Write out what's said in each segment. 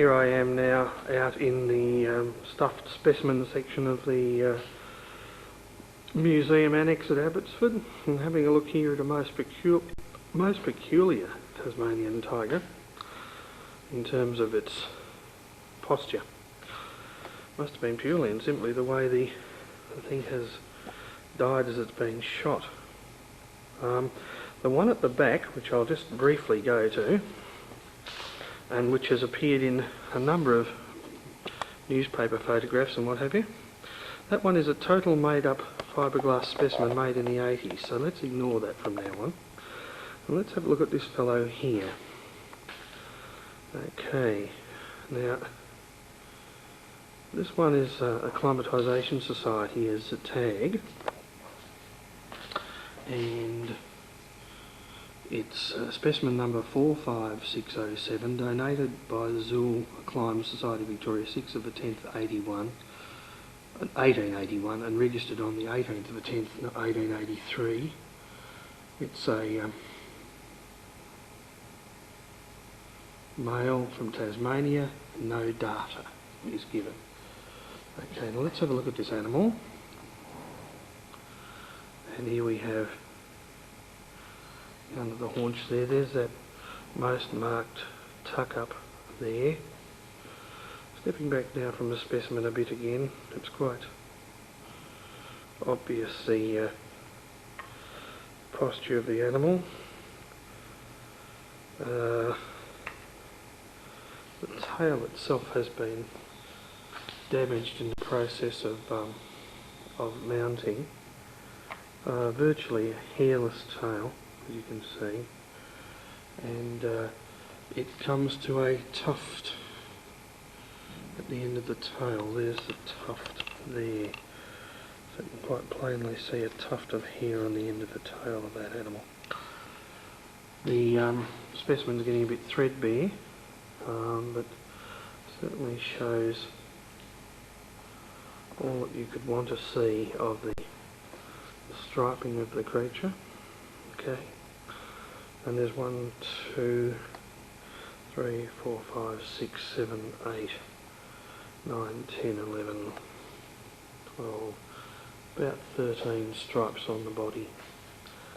here I am now out in the stuffed specimen section of the museum annex at Abbotsford, and having a look here at a most peculiar Tasmanian tiger in terms of its posture. Must have been purely and simply the way the thing has died as it's been shot. The one at the back, which I'll just briefly go to, and which has appeared in a number of newspaper photographs and what have you, that one is a total made-up fiberglass specimen made in the 80s, so let's ignore that from now on. And let's have a look at this fellow here. Okay, now this one is Acclimatisation Society as a tag, and it's specimen number 45607, donated by the Zool Acclim Society Victoria 6th of the 10th 1881 and registered on the 18th of the 10th 1883. It's a male from Tasmania, no data is given. Okay, now let's have a look at this animal. And here we have, under the haunch there's that most marked tuck up there. Stepping back now from the specimen a bit again, it's quite obvious the posture of the animal. The tail itself has been damaged in the process of mounting. Virtually a hairless tail, as you can see, and it comes to a tuft at the end of the tail. There's the tuft there, so you can quite plainly see a tuft of hair on the end of the tail of that animal. The specimen's getting a bit threadbare, but certainly shows all that you could want to see of the striping of the creature. Okay, and there's 1, 2, 3, 4, 5, 6, 7, 8, 9, 10, 11, 12, about 13 stripes on the body.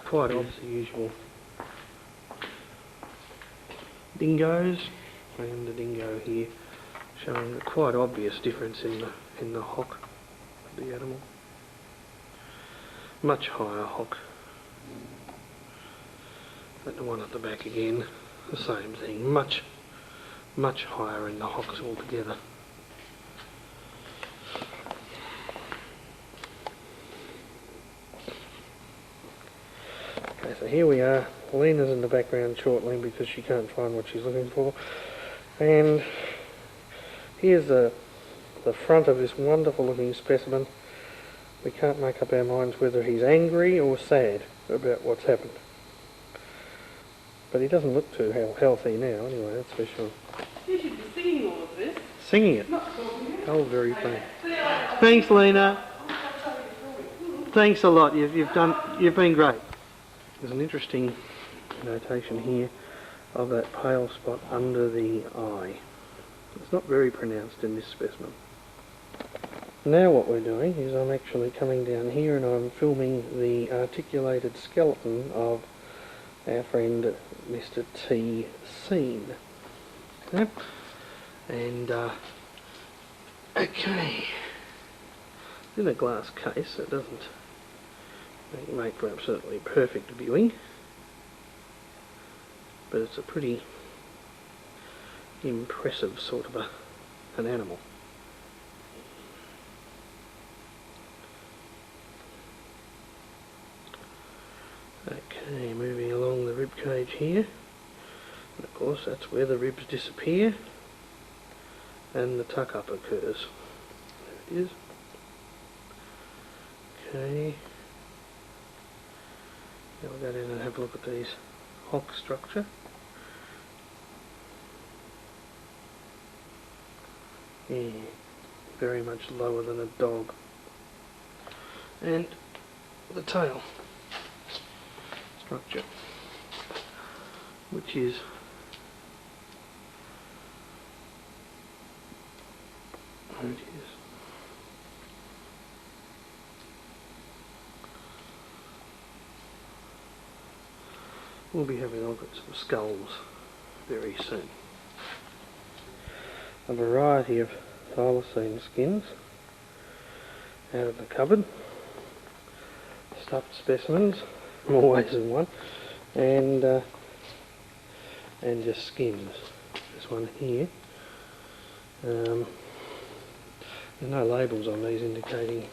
Quite obvious, the usual dingoes, and the dingo here showing a quite obvious difference in the hock of the animal. Much higher hock. And the one at the back again, the same thing, much higher in the hocks altogether. Okay, so here we are. Lena's in the background shortly because she can't find what she's looking for. And here's the front of this wonderful looking specimen. We can't make up our minds whether he's angry or sad about what's happened. But he doesn't look too healthy now, anyway, that's for sure. You should be singing all of this. Singing it? Not talking. Oh, very funny. Thanks, Lena. Thanks a lot. You've been great. There's an interesting notation here of that pale spot under the eye. It's not very pronounced in this specimen. Now what we're doing is I'm actually coming down here and I'm filming the articulated skeleton of our friend Mr. T-Scene. Okay. And okay, it's in a glass case, so it doesn't make for absolutely perfect viewing, but it's a pretty impressive sort of an animal. Okay, moving along the rib cage here, and of course that's where the ribs disappear and the tuck up occurs. There it is. Okay, now we'll go down and have a look at these hock structure. Yeah, very much lower than a dog. And the tail structure, which is There it is. We'll be having a look at some skulls very soon. A variety of thylacine skins out of the cupboard. Stuffed specimens, more ways than one, and just skins. This one here. There's no labels on these indicating,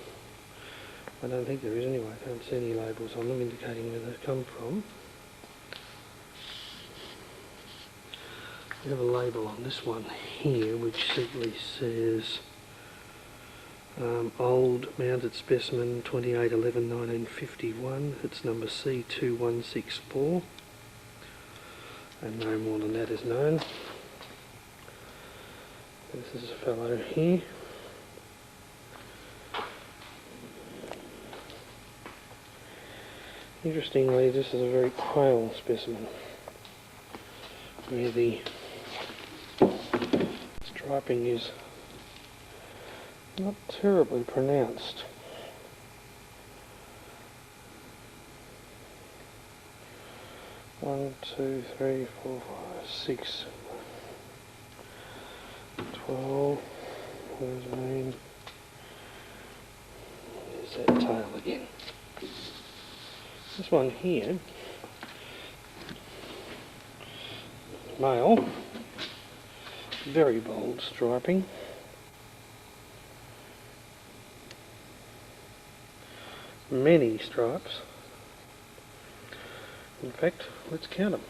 I don't think there is anyway, I can't see any labels on them indicating where they've come from. We have a label on this one here which simply says old mounted specimen 28/11/1951, it's number C2164, and no more than that is known. This is a fellow here. Interestingly, this is a very pale specimen where the striping is not terribly pronounced. One, two, three, 4, 5, 6, 12. Where's mine? There's that tail again. This one here, male, very bold striping. Many stripes. In fact, let's count them.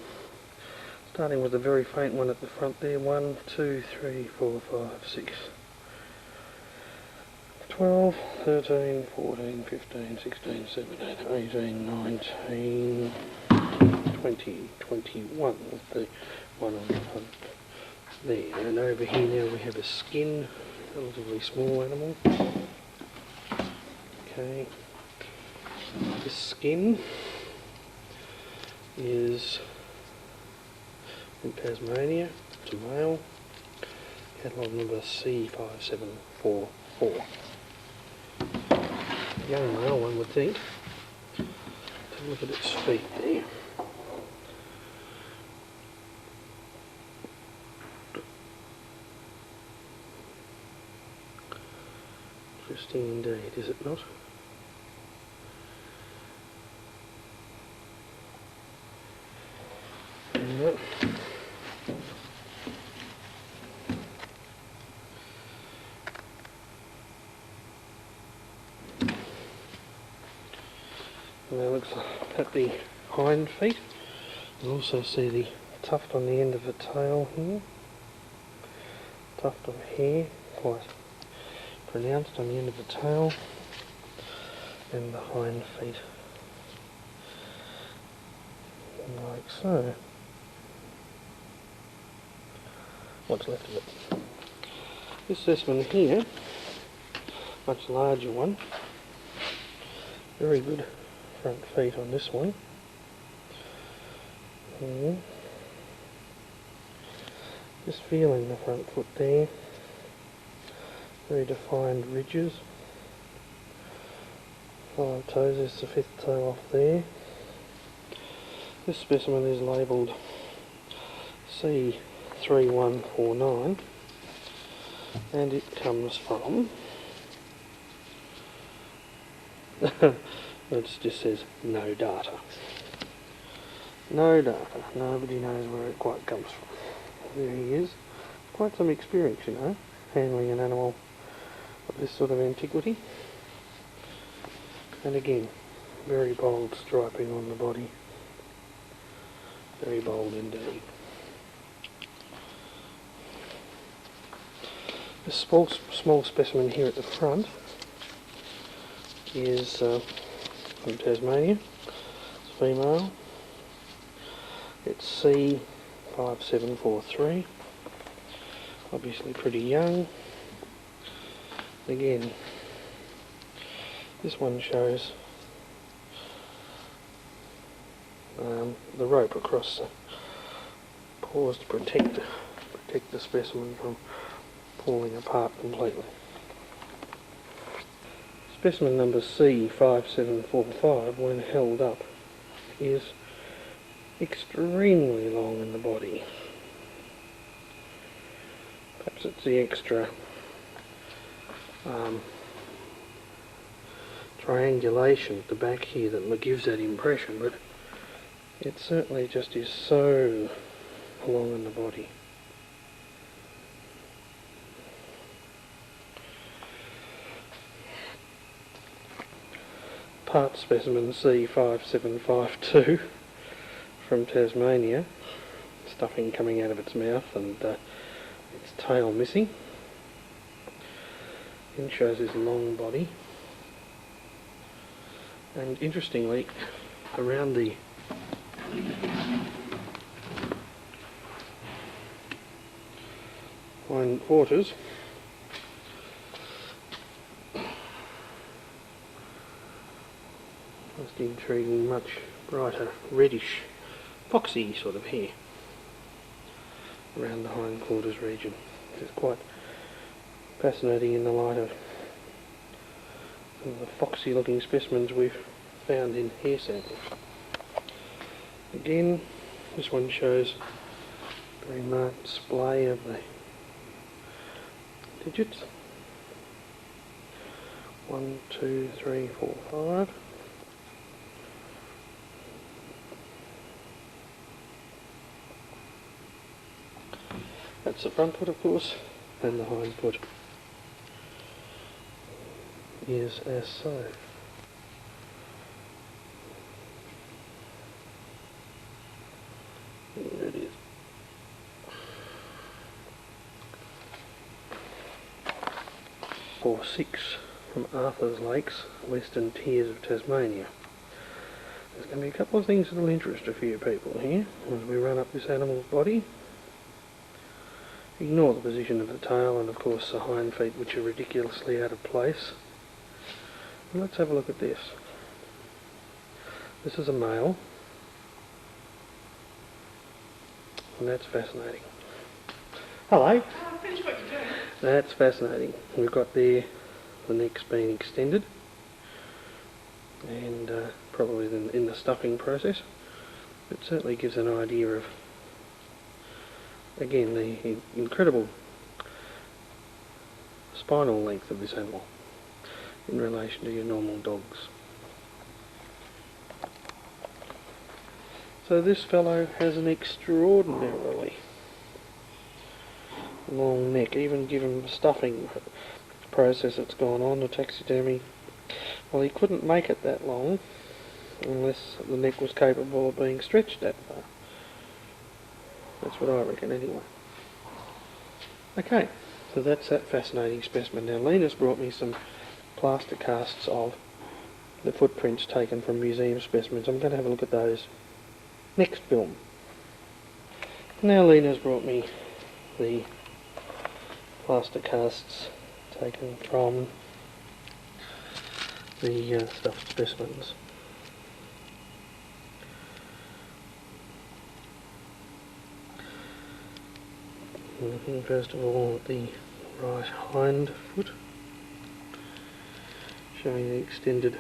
Starting with a very faint one at the front there. 1, 2, 3, 4, 5, 6, 12, 13, 14, 15, 16, 17, 18, 19, 20, 21 with the one on the front there. And over here now we have a skin, relatively small animal. Okay. This skin is in Tasmania, it's a male, catalogue number C5744. Young male, one would think. Take a look at its feet there. Interesting indeed, is it not? No. Now looks at the hind feet. You also see the tuft on the end of the tail here. Tuft of hair, quite pronounced on the end of the tail. And the hind feet. Like so. What's left of it. This specimen here, much larger one, very good front feet on this one. Just feeling the front foot there, very defined ridges. 5 toes, there's the 5th toe off there. This specimen is labelled C3149 and it comes from it just says no data. No data. Nobody knows where it quite comes from. There he is. Quite some experience, you know, handling an animal of this sort of antiquity. And again, very bold striping on the body. Very bold indeed. This small specimen here at the front is from Tasmania. It's female. It's C5743. Obviously pretty young. Again, this one shows the rope across the paws to protect the specimen from falling apart completely. Specimen number C5745, when held up, is extremely long in the body. Perhaps it's the extra triangulation at the back here that gives that impression, but it certainly just is so long in the body. Part specimen C5752 from Tasmania, stuffing coming out of its mouth and its tail missing. It shows his long body, and interestingly, around the hind quarters most intriguing, much brighter reddish foxy sort of hair around the hind quarters region. It's quite fascinating in the light of some of the foxy looking specimens we've found in hair samples. Again, this one shows very marked splay of the digits. 1, 2, 3, 4, 5. That's the front foot, of course, and the hind foot is as so. There it is. Or 6 from Arthur's Lakes, Western Tiers of Tasmania. There's going to be a couple of things that will interest a few people here as we run up this animal's body. Ignore the position of the tail and of course the hind feet, which are ridiculously out of place. And let's have a look at this. This is a male, and that's fascinating. Hello. Oh, finish what you're doing. That's fascinating. We've got there the neck's been extended, and probably in the stuffing process. It certainly gives an idea of, again, the incredible spinal length of this animal in relation to your normal dogs. So this fellow has an extraordinarily long neck, even given the stuffing process that's gone on, the taxidermy. Well, he couldn't make it that long unless the neck was capable of being stretched that far. That's what I reckon anyway. Okay, so that's that fascinating specimen. Now Lena's brought me some plaster casts of the footprints taken from museum specimens. I'm going to have a look at those next film. Now Lena's brought me the plaster casts taken from the stuffed specimens. Looking first of all at the right hind foot, showing the extended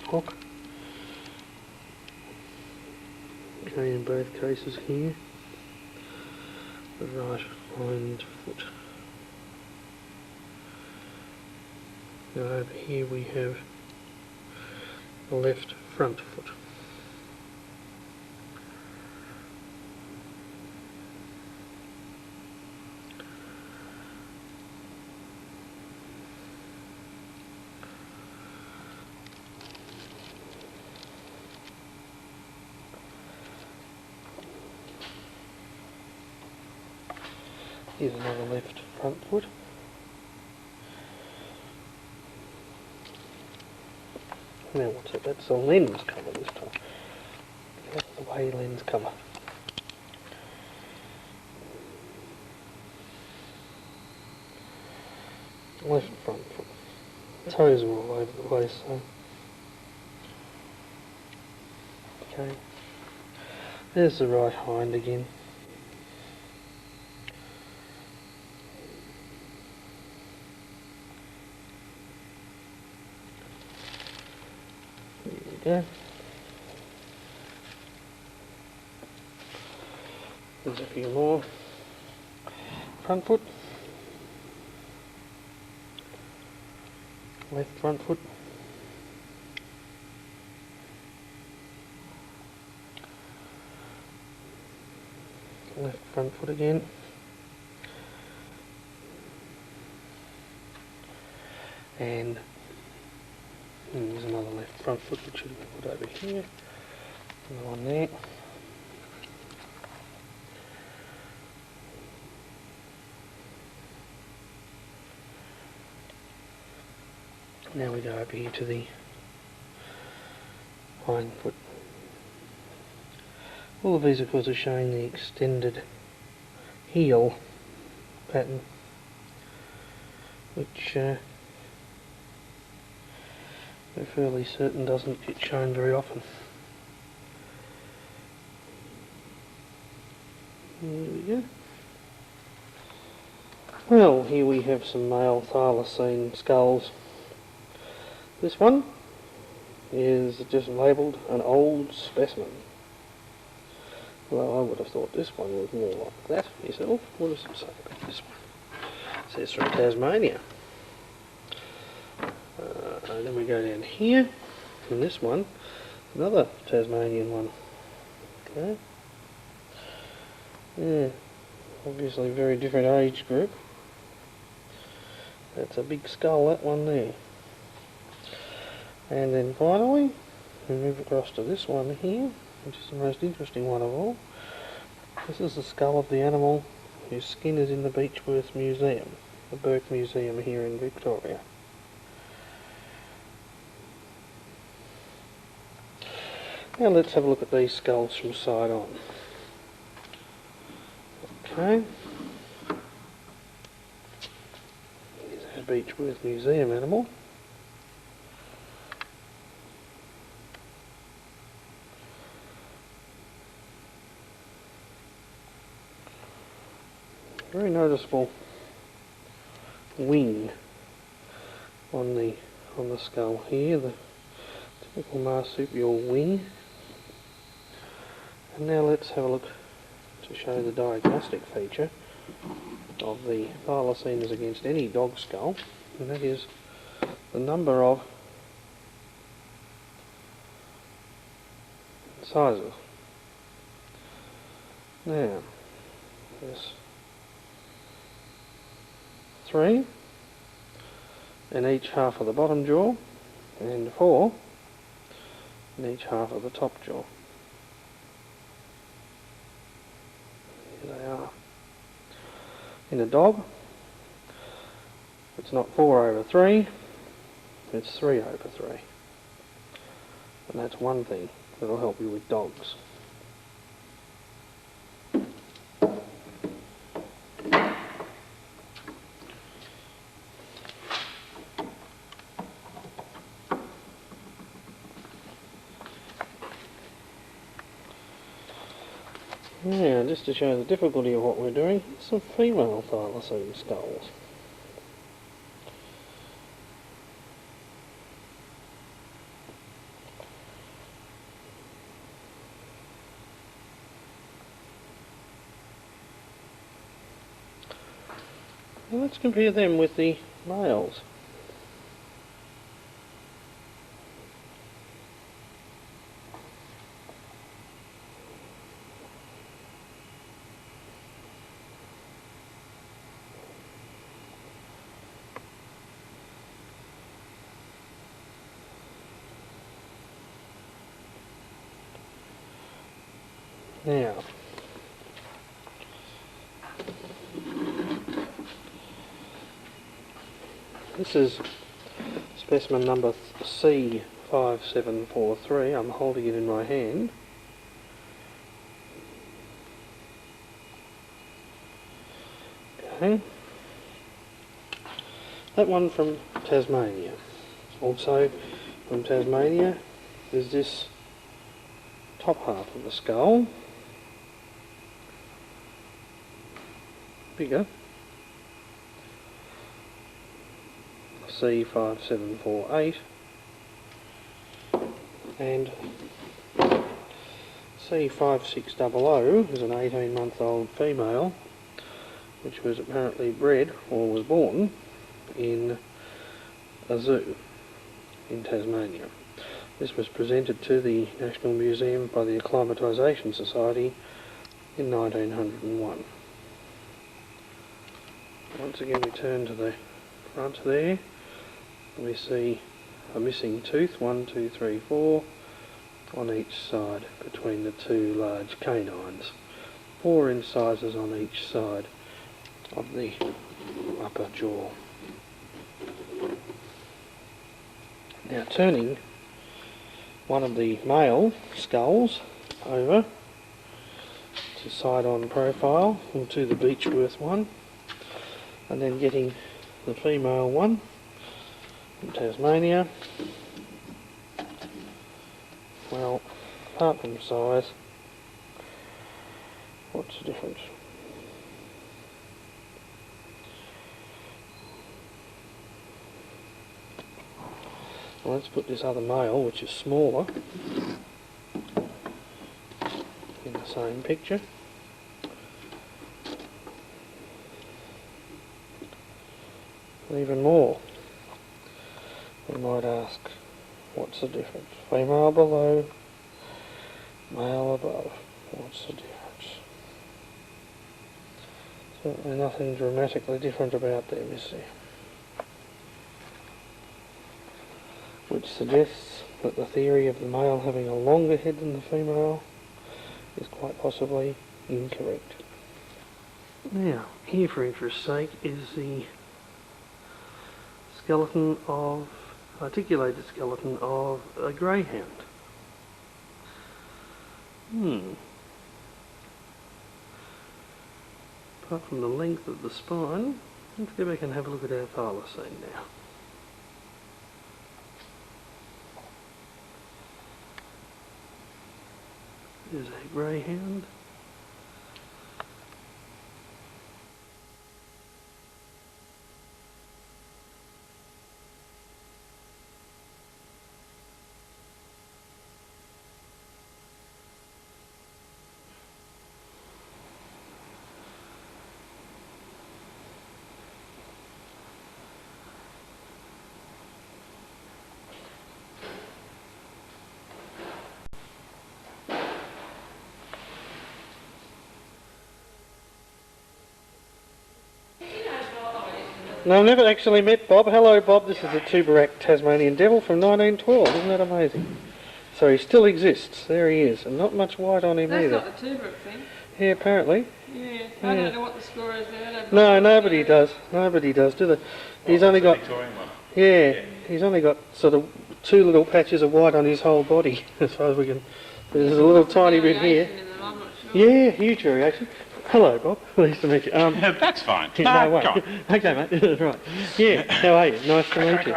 hock. Okay, in both cases here, the right hind foot. Now over here we have the left front foot. Here's another left front foot. Now what's it? That's the lens cover this time. That's the way lens cover. Left front foot. Toes are all over the place, so. Okay. There's the right hind again. go. There's a few more. Front foot. Left front foot. Left front foot again. And there's another left front foot which should be put over here. Another one there. Now we go over here to the hind foot. All of these of course are showing the extended heel pattern, which we're fairly certain doesn't get shown very often. There we go. Well, here we have some male Thylacine skulls. This one is just labelled an old specimen. Well, I would have thought this one was more like that myself. What does it say about this one? It says from Tasmania. Then we go down here, and this one, another Tasmanian one. Okay. Yeah, obviously very different age group. That's a big skull, that one there. And then finally, we move across to this one here, which is the most interesting one of all. This is the skull of the animal whose skin is in the Beechworth Museum, the Burke Museum here in Victoria. Now let's have a look at these skulls from side on. Okay. Here's our Beechworth Museum animal. Very noticeable wing on the skull here, the typical marsupial wing. And now let's have a look to show the diagnostic feature of the Thylacine as against any dog skull, and that is the number of sizes. Now, there's 3 in each half of the bottom jaw and 4 in each half of the top jaw. Here they are. In a dog, it's not 4/3, it's 3/3. And that's one thing that'll help you with dogs. Now, just to show the difficulty of what we're doing, some female Thylacine skulls. Now let's compare them with the males. Now, this is specimen number C5743. I'm holding it in my hand. Okay. That one from Tasmania. Also from Tasmania is this top half of the skull. Bigger. C5748. And C5600 is an 18-month-old female which was apparently bred or was born in a zoo in Tasmania. This was presented to the National Museum by the Acclimatisation Society in 1901. Once again we turn to the front there, and we see a missing tooth, 1, 2, 3, 4, on each side between the two large canines. 4 incisors on each side of the upper jaw. Now turning one of the male skulls over to side-on profile and to the Beechworth one, and then getting the female one from Tasmania. Well, apart from size, what's the difference? Well, let's put this other male, which is smaller, in the same picture. Even more, we might ask, what's the difference? Female below, male above, what's the difference? Certainly nothing dramatically different about them, is there? Which suggests that the theory of the male having a longer head than the female is quite possibly incorrect. Now, here for interest's sake is the articulated skeleton of a greyhound. Apart from the length of the spine, let's go back and have a look at our thylacine now. There's a greyhound. No, I've never actually met Bob. Hello, Bob. This is the Tuberak Tasmanian Devil from 1912. Isn't that amazing? So he still exists. There he is. And not much white on him either. That's not the Tuberak thing. Yeah, apparently. Yeah, I don't know what the score is there. No, nobody does. Nobody does, do they? He's only got... Yeah, he's only got sort of 2 little patches of white on his whole body, as far as we can... There's a little tiny bit here. I'm not sure. Yeah, huge variation. Hello, Bob. Nice to meet you. That's fine. No, wait. Go on. Okay, mate. Right. Yeah, how are you? Nice to meet you.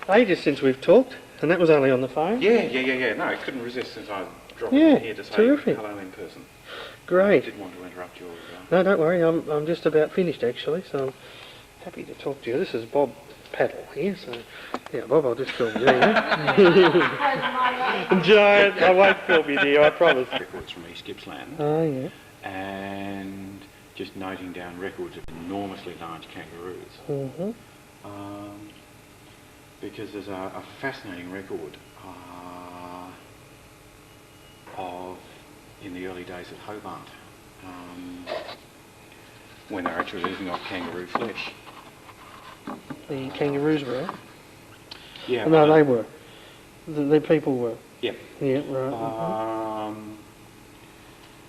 Ages since we've talked, and that was only on the phone. Yeah. No, I couldn't resist since I dropped Yeah, in here to say terrific. hello in person. Great. I didn't want to interrupt your... No, don't worry. I'm just about finished, actually, so I'm happy to talk to you. This is Bob Paddle here, so... Yeah, Bob, I'll just film you. Giant, I won't film you, dear, I promise. Records from East Gippsland. Oh, yeah. And just noting down records of enormously large kangaroos. Mm-hmm. Because there's a fascinating record of, in the early days at Hobart, when they were actually living off kangaroo flesh. The kangaroos were? Yeah. No, they were. The people were. Yeah. Yeah, right.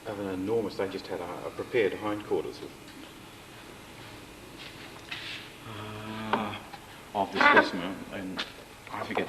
Of an enormous, they just had a prepared hindquarters of the specimen, and I forget